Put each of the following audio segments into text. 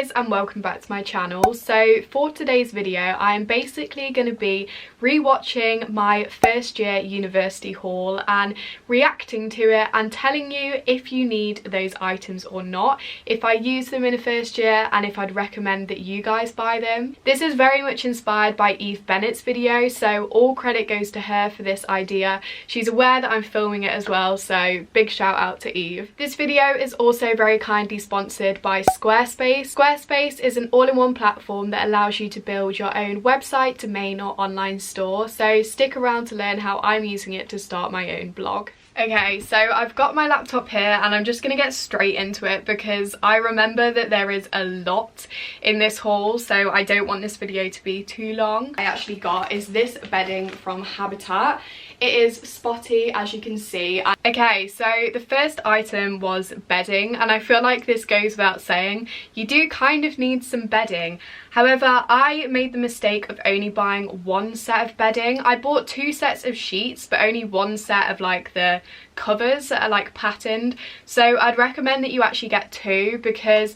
guys, and welcome back to my channel. So for today's video I am basically going to be rewatching my first year university haul and reacting to it and telling you if you need those items or not, if I use them in a first year, and if I'd recommend that you guys buy them. This is very much inspired by Eve Bennett's video, so all credit goes to her for this idea. She's aware that I'm filming it as well, so big shout out to Eve. This video is also very kindly sponsored by Squarespace. Squarespace is an all-in-one platform that allows you to build your own website, domain or online store, so stick around to learn how I'm using it to start my own blog. Okay, so I've got my laptop here and I'm just going to get straight into it because I remember that there is a lot in this haul, so I don't want this video to be too long. I actually got is this bedding from Habitat. It is spotty, as you can see. Okay, so the first item was bedding, and I feel like this goes without saying. You do kind of need some bedding. However, I made the mistake of only buying one set of bedding. I bought two sets of sheets, but only one set of like the covers that are like patterned. So I'd recommend that you actually get two, because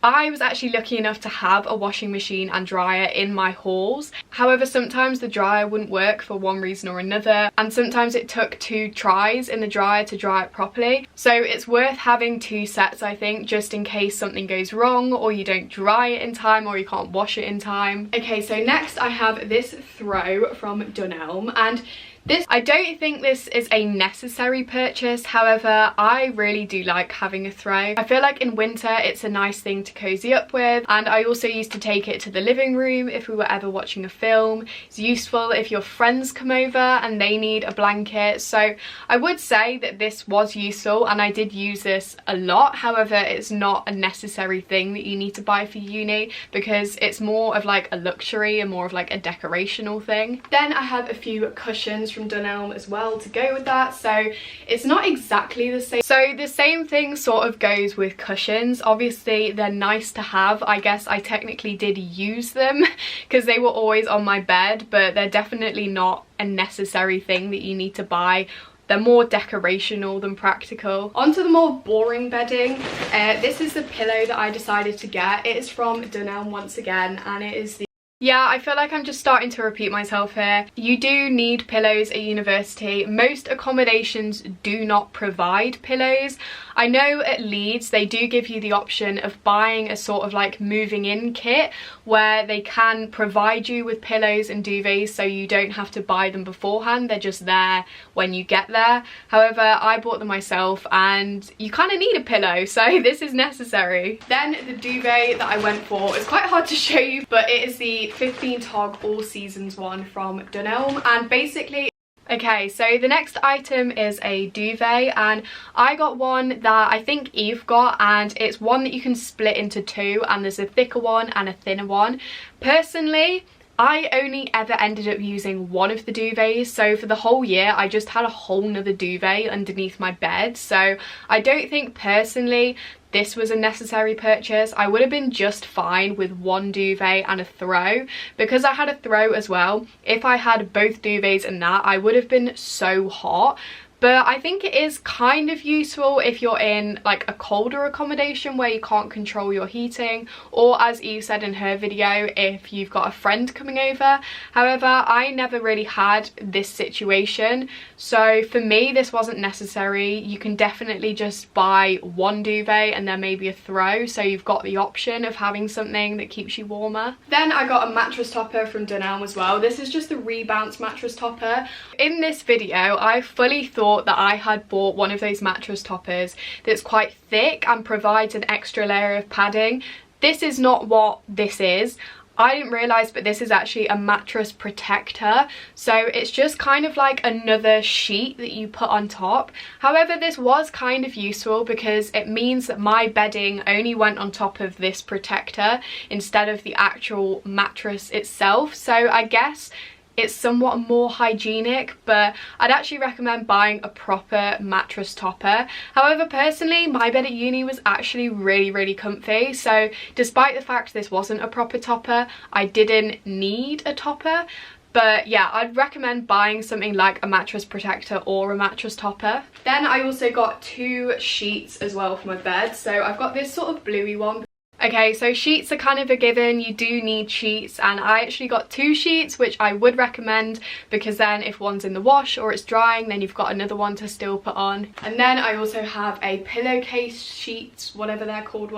I was actually lucky enough to have a washing machine and dryer in my hauls. However, sometimes the dryer wouldn't work for one reason or another, and sometimes it took 2 tries in the dryer to dry it properly. So it's worth having 2 sets, I think, just in case something goes wrong or you don't dry it in time or you can't wash it in time. Okay, so next I have this throw from Dunelm, and I don't think this is a necessary purchase. However, I really do like having a throw. I feel like in winter it's a nice thing to cozy up with, and I also used to take it to the living room if we were ever watching a film. It's useful if your friends come over and they need a blanket, so I would say that this was useful and I did use this a lot. However, it's not a necessary thing that you need to buy for uni, because it's more of like a luxury and more of like a decorational thing. Then I have a few cushions from Dunelm as well to go with that, so it's not exactly the same. So the same thing sort of goes with cushions. Obviously they're nice to have. I guess I technically did use them because they were always on my bed, but they're definitely not a necessary thing that you need to buy. They're more decorational than practical. Onto the more boring bedding. This is the pillow that I decided to get. It is from Dunelm once again, and it is the Yeah, I feel like I'm just starting to repeat myself here. You do need pillows at university. Most accommodations do not provide pillows. I know at Leeds they do give you the option of buying a sort of like moving in kit where they can provide you with pillows and duvets, so you don't have to buy them beforehand. They're just there when you get there. However, I bought them myself and you kind of need a pillow, so this is necessary. Then the duvet that I went for is quite hard to show you, but it is the 15 Tog All Seasons one from Dunelm, and basically okay, so the next item is a duvet, and I got one that I think Eve got, and it's one that you can split into 2, and there's a thicker one and a thinner one. Personally, I only ever ended up using one of the duvets, so for the whole year I just had a whole nother duvet underneath my bed, so I don't think personally this was a necessary purchase. I would have been just fine with one duvet and a throw. Because I had a throw as well, if I had both duvets and that, I would have been so hot. But I think it is kind of useful if you're in like a colder accommodation where you can't control your heating, or as Eve said in her video, if you've got a friend coming over. However, I never really had this situation, so for me this wasn't necessary. You can definitely just buy one duvet and then maybe a throw, so you've got the option of having something that keeps you warmer. Then I got a mattress topper from Dunelm as well. This is just the Rebounce mattress topper. In this video I fully thought that I had bought one of those mattress toppers that's quite thick and provides an extra layer of padding. This is not what this is. I didn't realise, but this is actually a mattress protector, so it's just kind of like another sheet that you put on top. However, this was kind of useful because it means that my bedding only went on top of this protector instead of the actual mattress itself, so I guess it's somewhat more hygienic, but I'd actually recommend buying a proper mattress topper. However, personally, my bed at uni was actually really comfy, so despite the fact this wasn't a proper topper, I didn't need a topper. But yeah, I'd recommend buying something like a mattress protector or a mattress topper. Then I also got 2 sheets as well for my bed. So I've got this sort of bluey one. Okay, so sheets are kind of a given. You do need sheets, and I actually got 2 sheets, which I would recommend, because then if one's in the wash or it's drying, then you've got another one to still put on. And then I also have a pillowcase sheets, whatever they're called,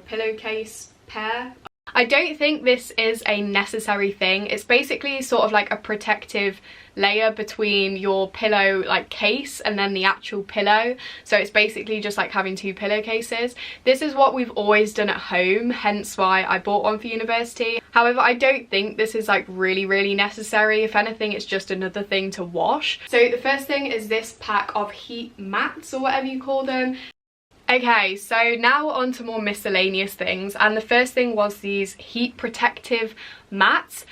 pillowcase pair. I don't think this is a necessary thing. It's basically sort of like a protective layer between your pillow like case and then the actual pillow, so it's basically just like having 2 pillowcases. This is what we've always done at home, hence why I bought one for university. However, I don't think this is like really necessary. If anything, it's just another thing to wash. So the first thing is this pack of heat mats, or whatever you call them. Okay, so now on to more miscellaneous things, and the first thing was these heat protective mats.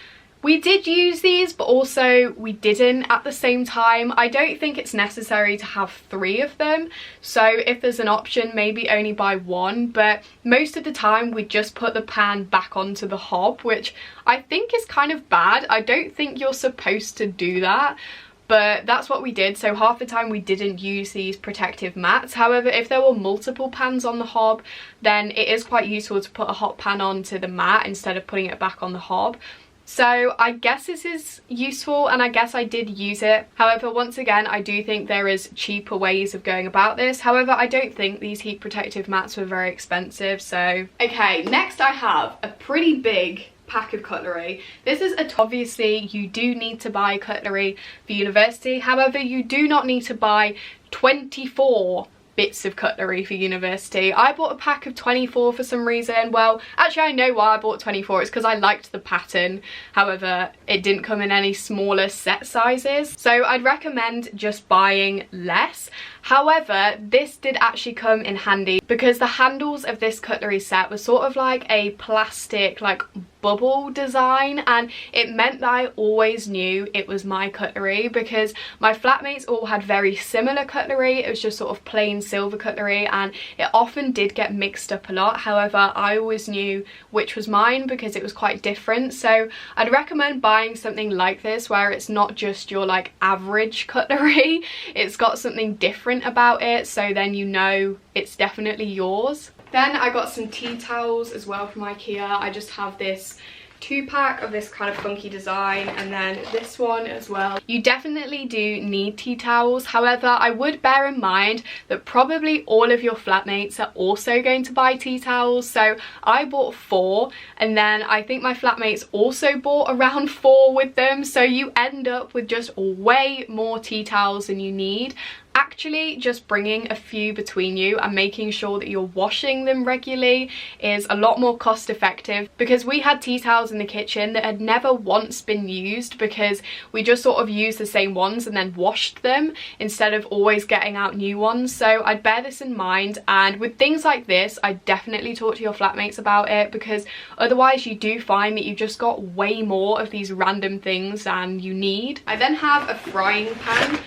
We did use these, but also we didn't at the same time. I don't think it's necessary to have 3 of them, so if there's an option, maybe only buy 1, but most of the time we just put the pan back onto the hob, which I think is kind of bad. I don't think you're supposed to do that, but that's what we did. So half the time we didn't use these protective mats. However, if there were multiple pans on the hob, then it is quite useful to put a hot pan onto the mat instead of putting it back on the hob. So I guess this is useful, and I guess I did use it. However, once again, I do think there is cheaper ways of going about this. However, I don't think these heat protective mats were very expensive. So okay, next I have a pretty big pack of cutlery. This is obviously you do need to buy cutlery for university. However, you do not need to buy 24 bits of cutlery for university. I bought a pack of 24 for some reason. Well, actually I know why I bought 24. It's because I liked the pattern. However, it didn't come in any smaller set sizes, so I'd recommend just buying less. However, this did actually come in handy because the handles of this cutlery set were sort of like a plastic like bubble design, and it meant that I always knew it was my cutlery because my flatmates all had very similar cutlery. It was just sort of plain silver cutlery, and it often did get mixed up a lot. However, I always knew which was mine because it was quite different. So I'd recommend buying something like this where it's not just your like average cutlery, it's got something different about it, so then you know it's definitely yours. Then I got some tea towels as well from IKEA. I just have this 2-pack of this kind of funky design, and then this one as well. You definitely do need tea towels. However, I would bear in mind that probably all of your flatmates are also going to buy tea towels. So I bought 4, and then I think my flatmates also bought around 4 with them, so you end up with just way more tea towels than you need. Actually, just bringing a few between you and making sure that you're washing them regularly is a lot more cost effective, because we had tea towels in the kitchen that had never once been used because we just sort of used the same ones and then washed them instead of always getting out new ones. So I'd bear this in mind, and with things like this I definitely talk to your flatmates about it, because otherwise you do find that you've just got way more of these random things than you need. I then have a frying pan.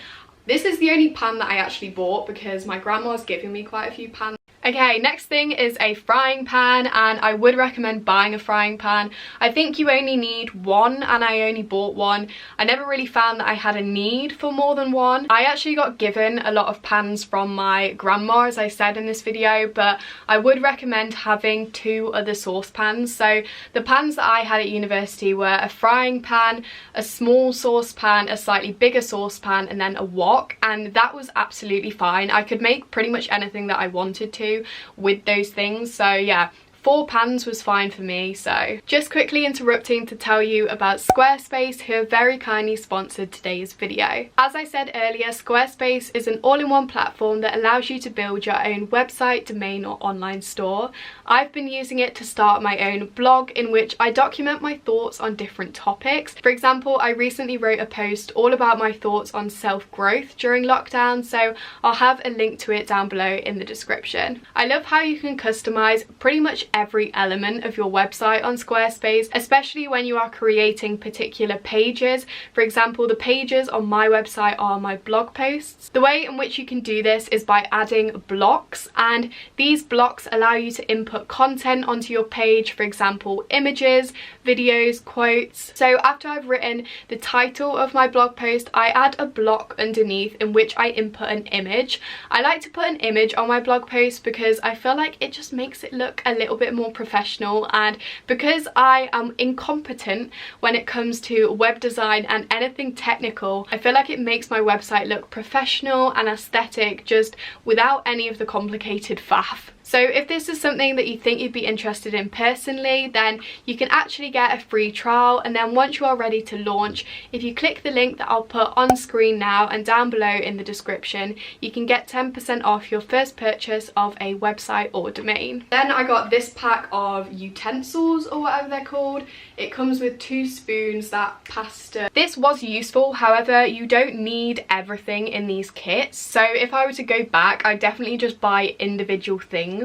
This is the only pan that I actually bought because my grandma's given me quite a few pans. Okay, next thing is a frying pan, and I would recommend buying a frying pan. I think you only need 1, and I only bought 1. I never really found that I had a need for more than 1. I actually got given a lot of pans from my grandma, as I said in this video, but I would recommend having 2 other saucepans. So the pans that I had at university were a frying pan, a small saucepan, a slightly bigger saucepan, and then a wok, and that was absolutely fine. I could make pretty much anything that I wanted to with those things. So yeah, 4 pans was fine for me. So just quickly interrupting to tell you about Squarespace, who have very kindly sponsored today's video. As I said earlier, Squarespace is an all-in-one platform that allows you to build your own website, domain or online store. I've been using it to start my own blog in which I document my thoughts on different topics. For example, I recently wrote a post all about my thoughts on self-growth during lockdown, so I'll have a link to it down below in the description. I love how you can customize pretty much every element of your website on Squarespace, especially when you are creating particular pages. For example, the pages on my website are my blog posts. The way in which you can do this is by adding blocks, and these blocks allow you to input content onto your page, for example images, videos, quotes. So after I've written the title of my blog post, I add a block underneath in which I input an image. I like to put an image on my blog post because I feel like it just makes it look a little bit bit more professional, and because I am incompetent when it comes to web design and anything technical, I feel like it makes my website look professional and aesthetic just without any of the complicated faff. So if this is something that you think you'd be interested in personally, then you can actually get a free trial, and then once you are ready to launch, if you click the link that I'll put on screen now and down below in the description, you can get 10% off your first purchase of a website or domain. Then I got this pack of utensils, or whatever they're called. It comes with 2 spoons, that pasta. This was useful, however, you don't need everything in these kits. So if I were to go back, I'd definitely just buy individual things.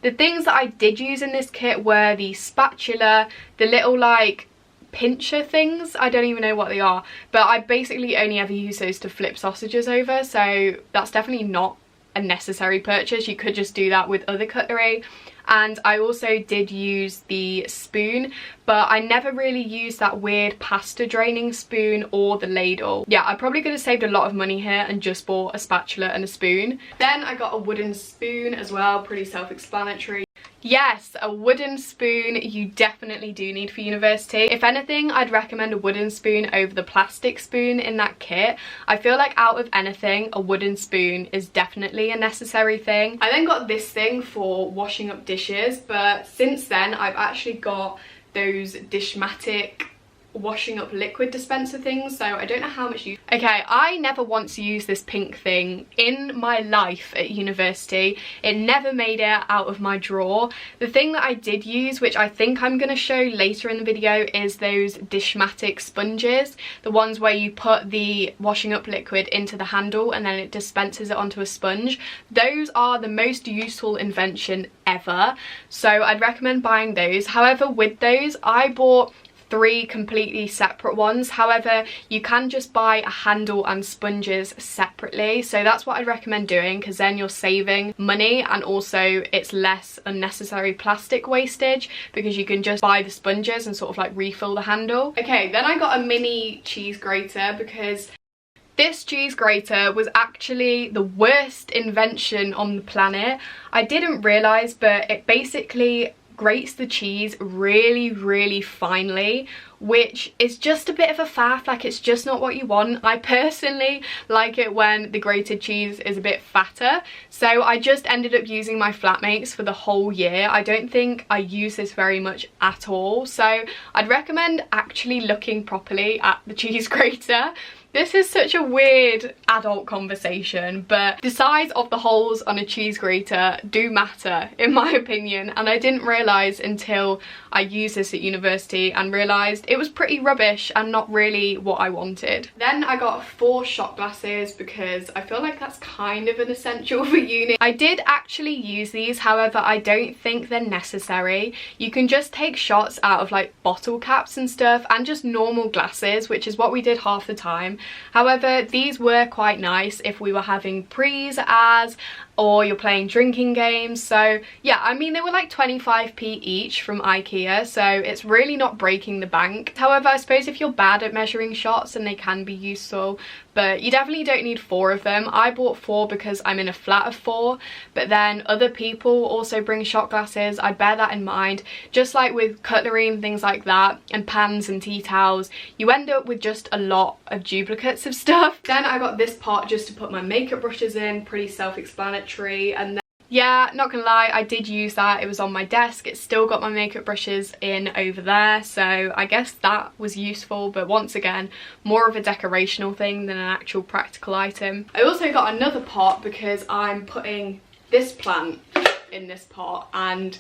The things that I did use in this kit were the spatula, the little like pincher things, I don't even know what they are, but I basically only ever use those to flip sausages over, so that's definitely not a necessary purchase. You could just do that with other cutlery. And I also did use the spoon, but I never really used that weird pasta draining spoon or the ladle. Yeah, I probably could have saved a lot of money here and just bought a spatula and a spoon. Then I got a wooden spoon as well, pretty self-explanatory. Yes, a wooden spoon you definitely do need for university. If anything, I'd recommend a wooden spoon over the plastic spoon in that kit. I feel like out of anything, a wooden spoon is definitely a necessary thing. I then got this thing for washing up dishes, but since then I've actually got those Dishmatic washing up liquid dispenser things, so I don't know how much use. Okay, I never once used this pink thing in my life at university. It never made it out of my drawer. The thing that I did use, which I think I'm going to show later in the video, is those Dishmatic sponges, the ones where you put the washing up liquid into the handle and then it dispenses it onto a sponge. Those are the most useful invention ever, so I'd recommend buying those. However, with those I bought 3 completely separate ones. However, you can just buy a handle and sponges separately, so that's what I'd recommend doing, because then you're saving money and also it's less unnecessary plastic wastage because you can just buy the sponges and sort of like refill the handle. Okay, then I got a mini cheese grater because this cheese grater was actually the worst invention on the planet. I didn't realise, but it basically grates the cheese really finely, which is just a bit of a faff. Like, it's just not what you want. I personally like it when the grated cheese is a bit fatter, so I just ended up using my flatmates for the whole year. I don't think I use this very much at all, so I'd recommend actually looking properly at the cheese grater. This is such a weird adult conversation, but the size of the holes on a cheese grater do matter, in my opinion, and I didn't realise until I used this at university and realised it was pretty rubbish and not really what I wanted. Then I got 4 shot glasses because I feel like that's kind of an essential for uni. I did actually use these, however I don't think they're necessary. You can just take shots out of like bottle caps and stuff and just normal glasses, which is what we did half the time. However, these were quite nice if we were having prees as, or you're playing drinking games. So yeah, I mean, they were like 25p each from IKEA, so it's really not breaking the bank. However, I suppose if you're bad at measuring shots, then they can be useful, but you definitely don't need 4 of them. I bought 4 because I'm in a flat of 4, but then other people also bring shot glasses. I'd bear that in mind. Just like with cutlery and things like that, and pans and tea towels, you end up with just a lot of duplicates of stuff. Then I got this pot just to put my makeup brushes in, pretty self-explanatory. And then, yeah, not gonna lie, I did use that. It was on my desk. It's still got my makeup brushes in over there, so I guess that was useful, but once again, more of a decorational thing than an actual practical item. I also got another pot because I'm putting this plant in this pot, and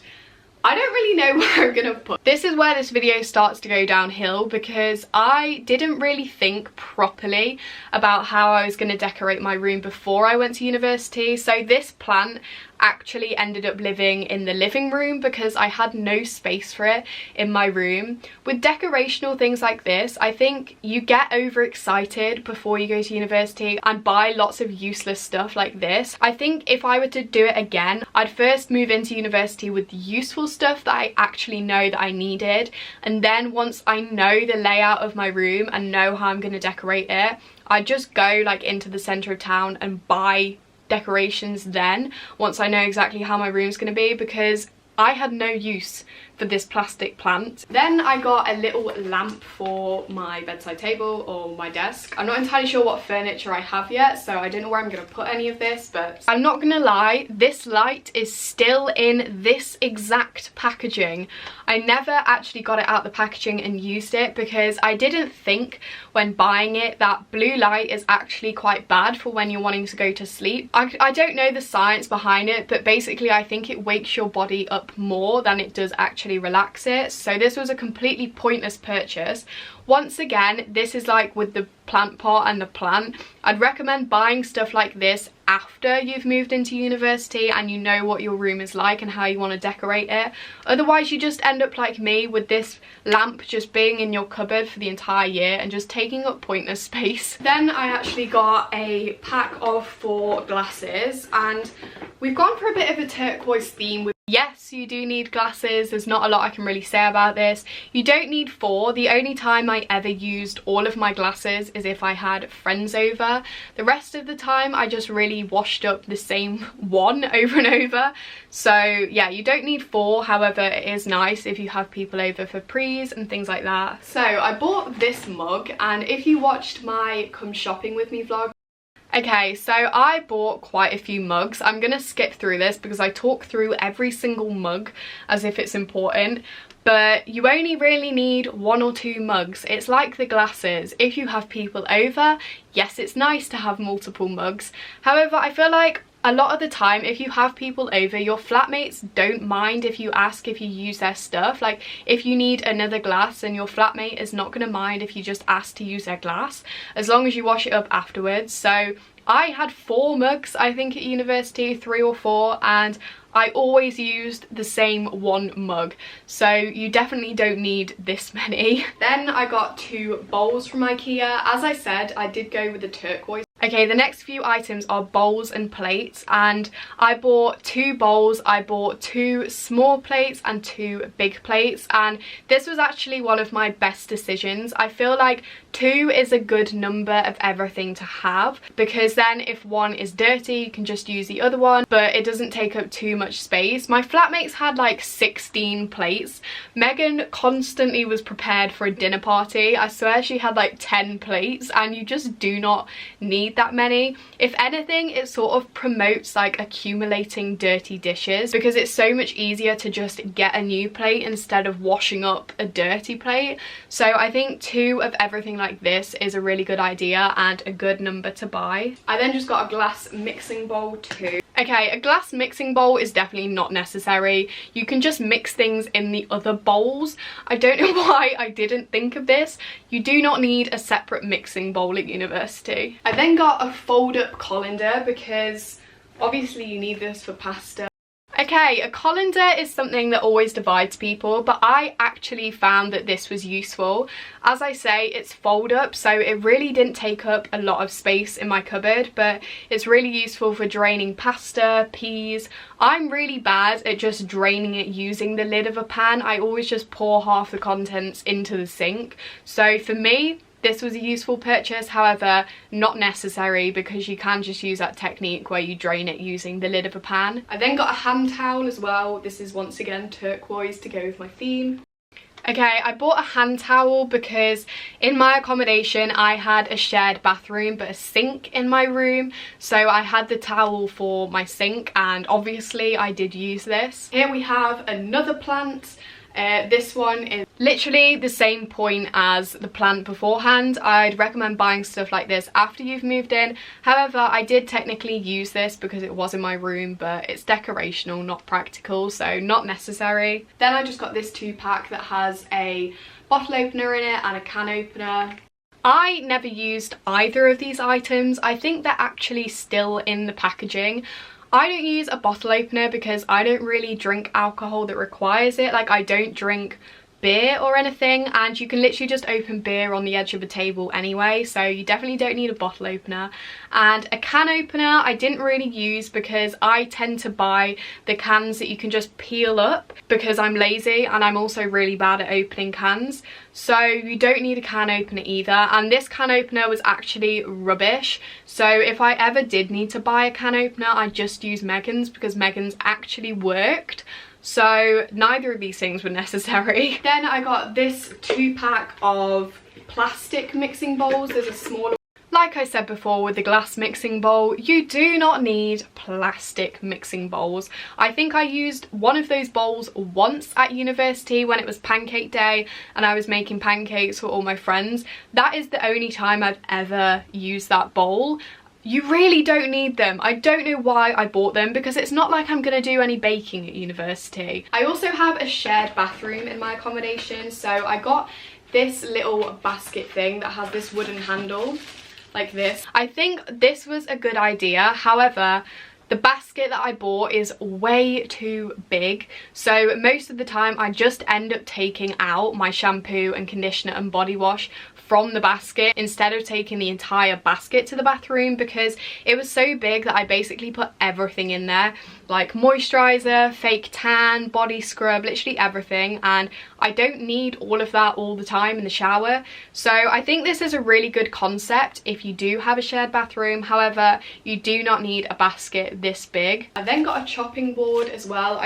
I don't really know where I'm gonna put. This is where this video starts to go downhill because I didn't really think properly about how I was gonna decorate my room before I went to university. So this plant actually ended up living in the living room because I had no space for it in my room. With decorational things like this, I think you get overexcited before you go to university and buy lots of useless stuff like this. I think if I were to do it again, I'd first move into university with the useful stuff that I actually know that I needed, and then once I know the layout of my room and know how I'm going to decorate it, I'd just go like into the centre of town and buy decorations then, once I know exactly how my room's going to be, because I had no use for this plastic plant. Then I got a little lamp for my bedside table or my desk. I'm not entirely sure what furniture I have yet, so I don't know where I'm going to put any of this, but I'm not going to lie, this light is still in this exact packaging. I never actually got it out the packaging and used it because I didn't think when buying it that blue light is actually quite bad for when you're wanting to go to sleep. I don't know the science behind it, but basically I think it wakes your body up more than it does actually relax it. So this was a completely pointless purchase. Once again, this is like with the plant pot and the plant. I'd recommend buying stuff like this after you've moved into university and you know what your room is like and how you want to decorate it. Otherwise, you just end up like me with this lamp just being in your cupboard for the entire year and just taking up pointless space. Then I actually got a pack of 4 glasses, and we've gone for a bit of a turquoise theme with. Yes, you do need glasses. There's not a lot I can really say about this. You don't need 4. The only time I ever used all of my glasses is if I had friends over. The rest of the time I just really washed up the same one over and over. So yeah, you don't need 4. However, it is nice if you have people over for prees and things like that. So I bought this mug, and if you watched my come shopping with me vlog. Okay, so I bought quite a few mugs. I'm gonna skip through this because I talk through every single mug as if it's important, but you only really need 1 or 2 mugs. It's like the glasses. If you have people over, yes, it's nice to have multiple mugs. However, I feel like a lot of the time, if you have people over, your flatmates don't mind if you ask if you use their stuff. Like, if you need another glass, and your flatmate is not going to mind if you just ask to use their glass, as long as you wash it up afterwards. So I had 4 mugs, I think, at university, 3 or 4, and I always used the same 1 mug, so you definitely don't need this many. Then I got 2 bowls from IKEA. As I said, I did go with the turquoise. Okay, the next few items are bowls and plates, and I bought 2 bowls, I bought 2 small plates and 2 big plates, and this was actually one of my best decisions. I feel like 2 is a good number of everything to have, because then if one is dirty you can just use the other one, but it doesn't take up too much space. My flatmates had like 16 plates. Megan constantly was prepared for a dinner party. I swear she had like 10 plates, and you just do not need that many. If anything, it sort of promotes like accumulating dirty dishes, because it's so much easier to just get a new plate instead of washing up a dirty plate. So I think 2 of everything like this is a really good idea and a good number to buy. I then just got a glass mixing bowl too. Okay, a glass mixing bowl is definitely not necessary. You can just mix things in the other bowls. I don't know why I didn't think of this. You do not need a separate mixing bowl at university. I then got a fold-up colander because obviously you need this for pasta. Okay, a colander is something that always divides people, but I actually found that this was useful. As I say, it's fold up, so it really didn't take up a lot of space in my cupboard, but it's really useful for draining pasta, peas. I'm really bad at just draining it using the lid of a pan. I always just pour half the contents into the sink. So for me, this was a useful purchase, however, not necessary, because you can just use that technique where you drain it using the lid of a pan. I then got a hand towel as well. This is once again turquoise to go with my theme. Okay, I bought a hand towel because in my accommodation I had a shared bathroom but a sink in my room, so I had the towel for my sink, and obviously I did use this. Here we have another plant. This one is literally the same point as the plant beforehand. I'd recommend buying stuff like this after you've moved in. However, I did technically use this because it was in my room, but it's decorational, not practical, so not necessary. Then I just got this 2-pack that has a bottle opener in it and a can opener. I never used either of these items. I think they're actually still in the packaging. I don't use a bottle opener because I don't really drink alcohol that requires it. Like, I don't drink beer or anything, and you can literally just open beer on the edge of a table anyway, so you definitely don't need a bottle opener. And a can opener I didn't really use because I tend to buy the cans that you can just peel up because I'm lazy, and I'm also really bad at opening cans, so you don't need a can opener either. And this can opener was actually rubbish, so if I ever did need to buy a can opener I'd just use Megan's, because Megan's actually worked. so neither of these things were necessary. Then I got this 2-pack of plastic mixing bowls. There's a smaller, like I said before with the glass mixing bowl, you do not need plastic mixing bowls. I think I used one of those bowls once at university when it was pancake day and I was making pancakes for all my friends. That is the only time I've ever used that bowl. You really don't need them. I don't know why I bought them because it's not like I'm gonna do any baking at university. I also have a shared bathroom in my accommodation, so I got this little basket thing that has this wooden handle like this. I think this was a good idea. However, the basket that I bought is way too big, so most of the time I just end up taking out my shampoo and conditioner and body wash from the basket instead of taking the entire basket to the bathroom, because it was so big that I basically put everything in there, like moisturizer, fake tan, body scrub, literally everything, and I don't need all of that all the time in the shower. So I think this is a really good concept if you do have a shared bathroom. However, you do not need a basket this big. I then got a chopping board as well.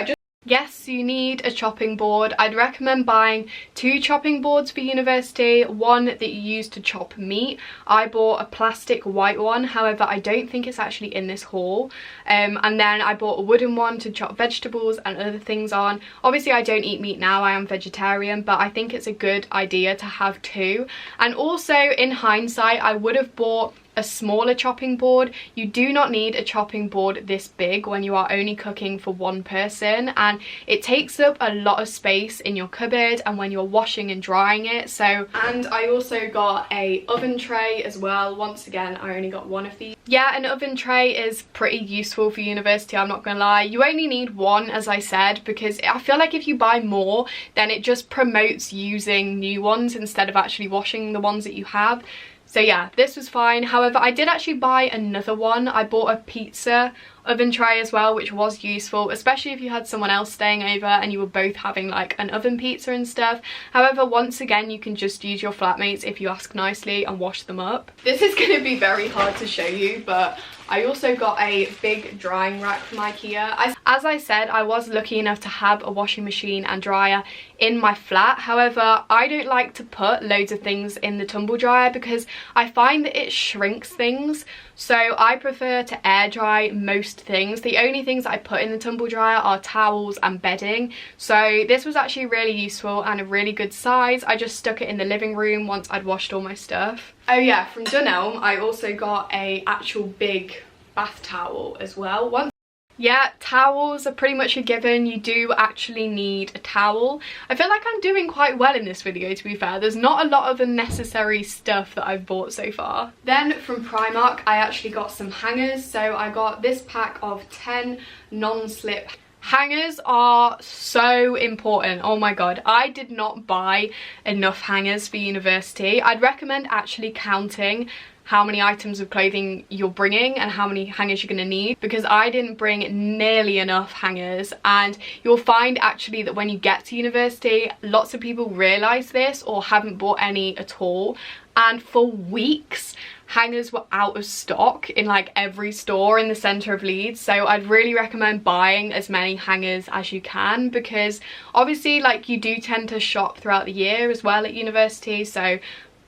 Yes, you need a chopping board. I'd recommend buying 2 chopping boards for university, one that you use to chop meat. I bought a plastic white one, however I don't think it's actually in this haul. And then I bought a wooden one to chop vegetables and other things on. Obviously I don't eat meat now, I am vegetarian, but I think it's a good idea to have 2. And also in hindsight, I would have bought a smaller chopping board. You do not need a chopping board this big when you are only cooking for one person, and it takes up a lot of space in your cupboard and when you're washing and drying it. So, and I also got a oven tray as well. Once again, I only got one of these. Yeah, an oven tray is pretty useful for university, I'm not gonna lie. You only need one, as I said, because I feel like if you buy more, then it just promotes using new ones instead of actually washing the ones that you have. So yeah, this was fine. However, I did actually buy another one. I bought a pizza oven tray as well, which was useful, especially if you had someone else staying over and you were both having like an oven pizza and stuff. However, once again, you can just use your flatmates if you ask nicely and wash them up. This is going to be very hard to show you, but I also got a big drying rack from IKEA. As I said, I was lucky enough to have a washing machine and dryer in my flat. However, I don't like to put loads of things in the tumble dryer because I find that it shrinks things. So I prefer to air dry most things. The only things I put in the tumble dryer are towels and bedding. So this was actually really useful and a really good size. I just stuck it in the living room once I'd washed all my stuff. Oh yeah, from Dunelm I also got a actual big bath towel as well. Yeah, towels are pretty much a given. You do actually need a towel. I feel like I'm doing quite well in this video, to be fair. There's not a lot of unnecessary stuff that I've bought so far. Then from Primark, I actually got some hangers. So I got this pack of 10 non-slip hangers. Are so important. Oh my god, I did not buy enough hangers for university. I'd recommend actually counting how many items of clothing you're bringing and how many hangers you're going to need, because I didn't bring nearly enough hangers. And you'll find actually that when you get to university, lots of people realise this or haven't bought any at all, and for weeks hangers were out of stock in like every store in the centre of Leeds. So I'd really recommend buying as many hangers as you can, because obviously like you do tend to shop throughout the year as well at university. So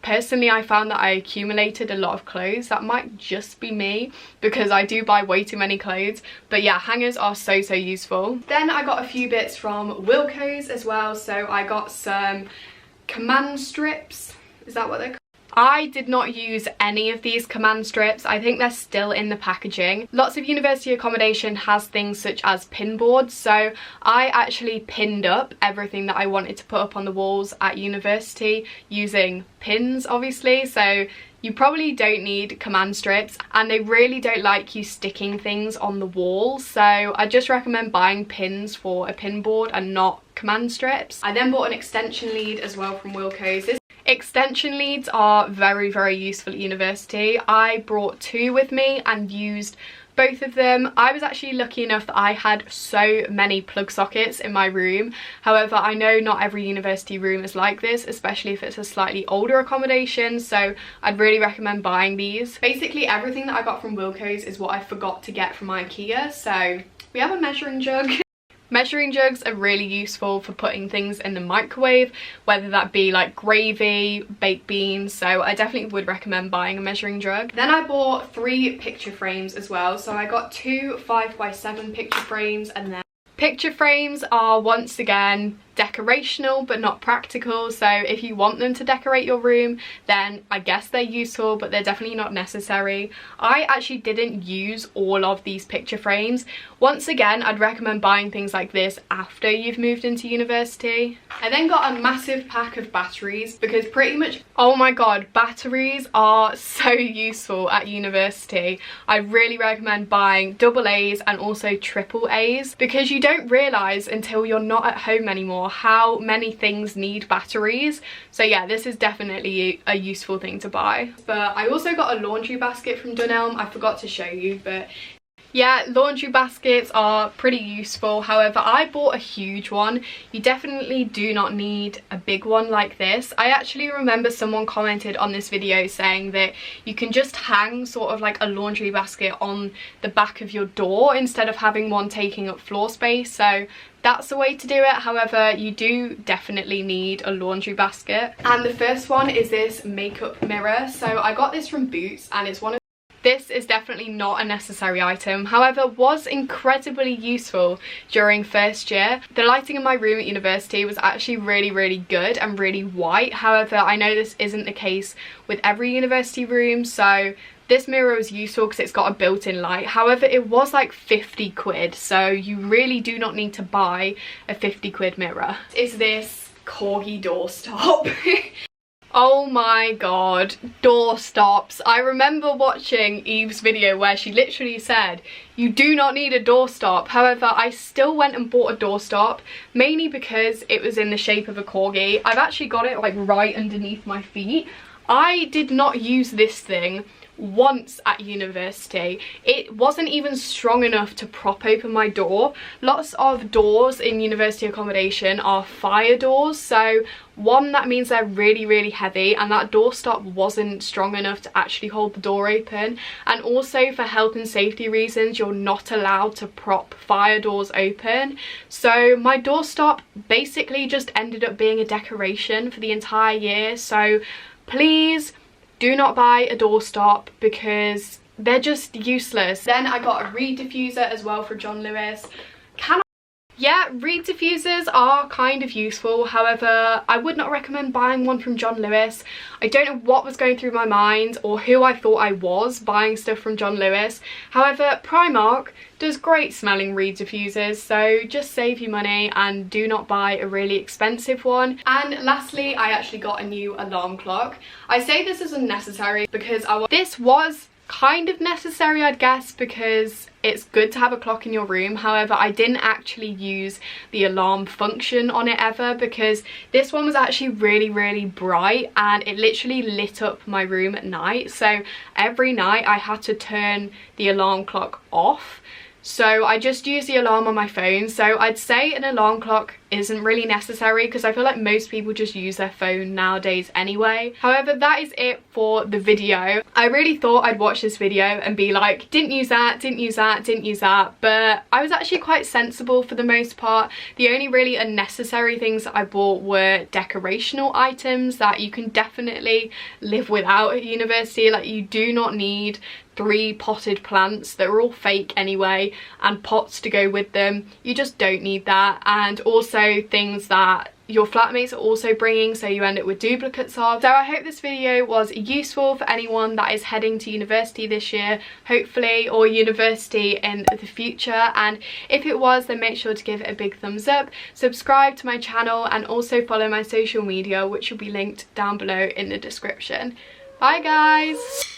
personally, I found that I accumulated a lot of clothes. That might just be me because I do buy way too many clothes. But yeah, hangers are so useful. Then I got a few bits from Wilko's as well. So I got some command strips. Is that what they're called? I did not use any of these command strips. I think they're still in the packaging. Lots of university accommodation has things such as pin boards, so I actually pinned up everything that I wanted to put up on the walls at university using pins, obviously. So you probably don't need command strips, and they really don't like you sticking things on the wall. So I just recommend buying pins for a pin board and not command strips. I then bought an extension lead as well from Wilko's. Extension leads are very useful at university. I brought 2 with me and used both of them. I was actually lucky enough that I had so many plug sockets in my room. However, I know not every university room is like this, especially if it's a slightly older accommodation, so I'd really recommend buying these. Basically everything that I got from Wilko's is what I forgot to get from IKEA. So we have a measuring jug. Measuring jugs are really useful for putting things in the microwave, whether that be like gravy, baked beans, so I definitely would recommend buying a measuring jug. Then I bought 3 picture frames as well, so I got 2 5x7 picture frames, and then picture frames are once again decorational but not practical, so if you want them to decorate your room then I guess they're useful, but they're definitely not necessary. I actually didn't use all of these picture frames. Once again, I'd recommend buying things like this after you've moved into university. I then got a massive pack of batteries because pretty much, oh my god, batteries are so useful at university. I really recommend buying AA's and also AAA's because you don't realise until you're not at home anymore how many things need batteries. So yeah, this is definitely a useful thing to buy. But I also got a laundry basket from Dunelm. I forgot to show you, but yeah, laundry baskets are pretty useful. However, I bought a huge one. You definitely do not need a big one like this. I actually remember someone commented on this video saying that you can just hang sort of like a laundry basket on the back of your door instead of having one taking up floor space. So that's the way to do it. However, you do definitely need a laundry basket. And the first one is this makeup mirror. So I got this from Boots, and it's one of this is definitely not a necessary item, however was incredibly useful during first year. The lighting in my room at university was actually really good and really white. However, I know this isn't the case with every university room, so this mirror was useful because it's got a built-in light. However, it was like 50 quid, so you really do not need to buy a 50 quid mirror. Is this corgi doorstop? Oh my god, door stops. I remember watching Eve's video where she literally said, you do not need a doorstop. However, I still went and bought a doorstop, mainly because it was in the shape of a corgi. I've actually got it like right underneath my feet. I did not use this thing once at university. It wasn't even strong enough to prop open my door. Lots of doors in university accommodation are fire doors, so one, that means they're really heavy, and that doorstop wasn't strong enough to actually hold the door open. And also for health and safety reasons, you're not allowed to prop fire doors open. So my doorstop basically just ended up being a decoration for the entire year. So please do not buy a doorstop because they're just useless. Then I got a reed diffuser as well for John Lewis. Yeah, reed diffusers are kind of useful. However, I would not recommend buying one from John Lewis. I don't know what was going through my mind or who I thought I was buying stuff from John Lewis. However, Primark does great smelling reed diffusers, so just save your money and do not buy a really expensive one. And lastly, I actually got a new alarm clock. I say this is unnecessary because this was kind of necessary, I'd guess, because it's good to have a clock in your room. However, I didn't actually use the alarm function on it ever because this one was actually really bright and it literally lit up my room at night. So every night I had to turn the alarm clock off. So I just use the alarm on my phone. So I'd say an alarm clock isn't really necessary because I feel like most people just use their phone nowadays anyway. However, that is it for the video. I really thought I'd watch this video and be like, didn't use that, didn't use that, didn't use that, but I was actually quite sensible for the most part. The only really unnecessary things that I bought were decorational items that you can definitely live without at university. Like, you do not need 3 potted plants that are all fake anyway and pots to go with them. You just don't need that. And also things that your flatmates are also bringing, so you end up with duplicates of. So I hope this video was useful for anyone that is heading to university this year, hopefully, or university in the future. And if it was, then make sure to give it a big thumbs up, subscribe to my channel, and also follow my social media, which will be linked down below in the description. Bye guys!